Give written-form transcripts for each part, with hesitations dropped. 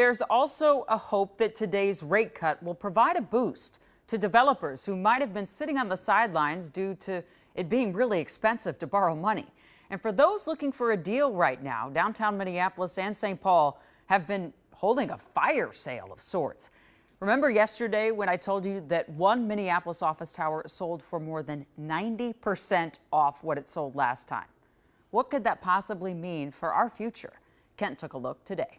There's also a hope that today's rate cut will provide a boost to developers who might have been sitting on the sidelines due to it being really expensive to borrow money. And for those looking for a deal right now, downtown Minneapolis and St. Paul have been holding a fire sale of sorts. Remember yesterday when I told you that one Minneapolis office tower sold for more than 90% off what it sold last time? What could that possibly mean for our future? Kent took a look today.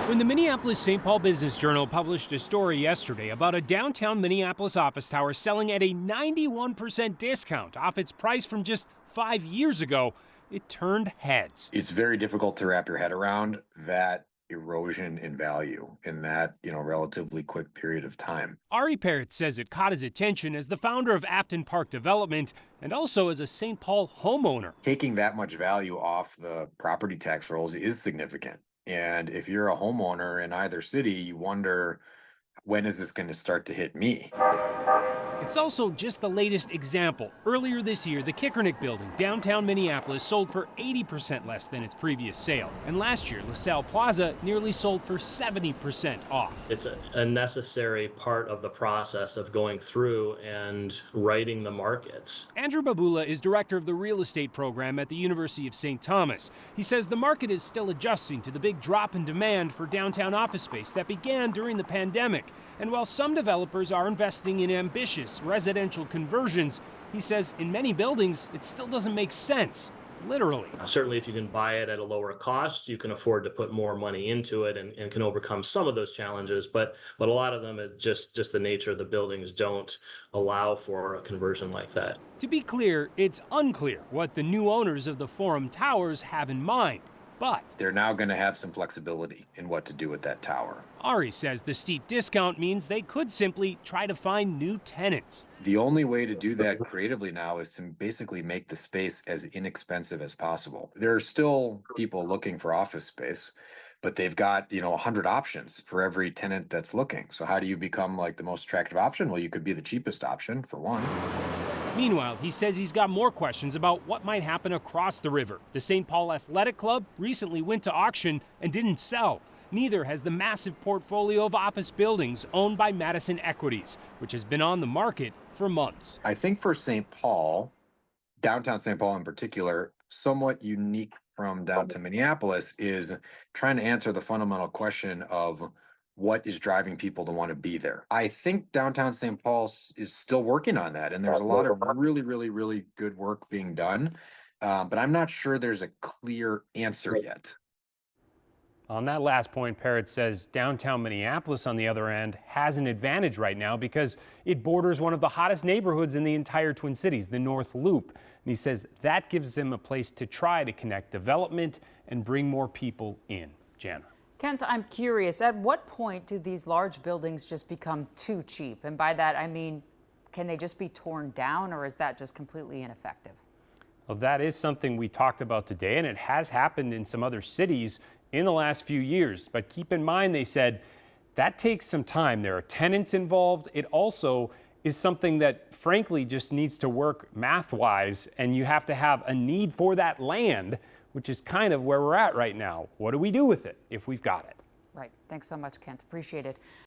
When the Minneapolis-St. Paul Business Journal published a story yesterday about a downtown Minneapolis office tower selling at a 91% discount off its price from just 5 years ago, it turned heads. It's very difficult to wrap your head around that erosion in value in that, relatively quick period of time. Ari Parrott says it caught his attention as the founder of Afton Park Development and also as a St. Paul homeowner. Taking that much value off the property tax rolls is significant. And if you're a homeowner in either city, you wonder, when is this going to start to hit me? It's also just the latest example. Earlier this year, the Kickernick building, downtown Minneapolis, sold for 80% less than its previous sale. And last year, LaSalle Plaza nearly sold for 70% off. It's a necessary part of the process of going through and writing the markets. Andrew Babula is director of the real estate program at the University of St. Thomas. He says the market is still adjusting to the big drop in demand for downtown office space that began during the pandemic. And while some developers are investing in ambitious residential conversions, he says in many buildings it still doesn't make sense, literally. Certainly if you can buy it at a lower cost, you can afford to put more money into it and can overcome some of those challenges. But a lot of them, is just the nature of the buildings don't allow for a conversion like that. To be clear, it's unclear what the new owners of the Forum Towers have in mind. But they're now going to have some flexibility in what to do with that tower. Ari says the steep discount means they could simply try to find new tenants. The only way to do that creatively now is to basically make the space as inexpensive as possible. There are still people looking for office space, but they've got, 100 options for every tenant that's looking. So how do you become like the most attractive option? Well, you could be the cheapest option for one. Meanwhile, he says he's got more questions about what might happen across the river. The St. Paul Athletic Club recently went to auction and didn't sell. Neither has the massive portfolio of office buildings owned by Madison Equities, which has been on the market for months. I think for St. Paul, downtown St. Paul in particular, somewhat unique from downtown Minneapolis is trying to answer the fundamental question of what is driving people to want to be there. I think downtown St. Paul is still working on that, and there's a lot of really, really, really good work being done, but I'm not sure there's a clear answer yet. On that last point, Parrott says downtown Minneapolis, on the other end, has an advantage right now because it borders one of the hottest neighborhoods in the entire Twin Cities, the North Loop. And he says that gives him a place to try to connect development and bring more people in. Jana. Kent, I'm curious, at what point do these large buildings just become too cheap? And by that, I mean, can they just be torn down, or is that just completely ineffective? Well, that is something we talked about today, and it has happened in some other cities in the last few years. But keep in mind, they said that takes some time. There are tenants involved. It also is something that, frankly, just needs to work math-wise, and you have to have a need for that land, which is kind of where we're at right now. What do we do with it if we've got it? Right. Thanks so much, Kent. Appreciate it.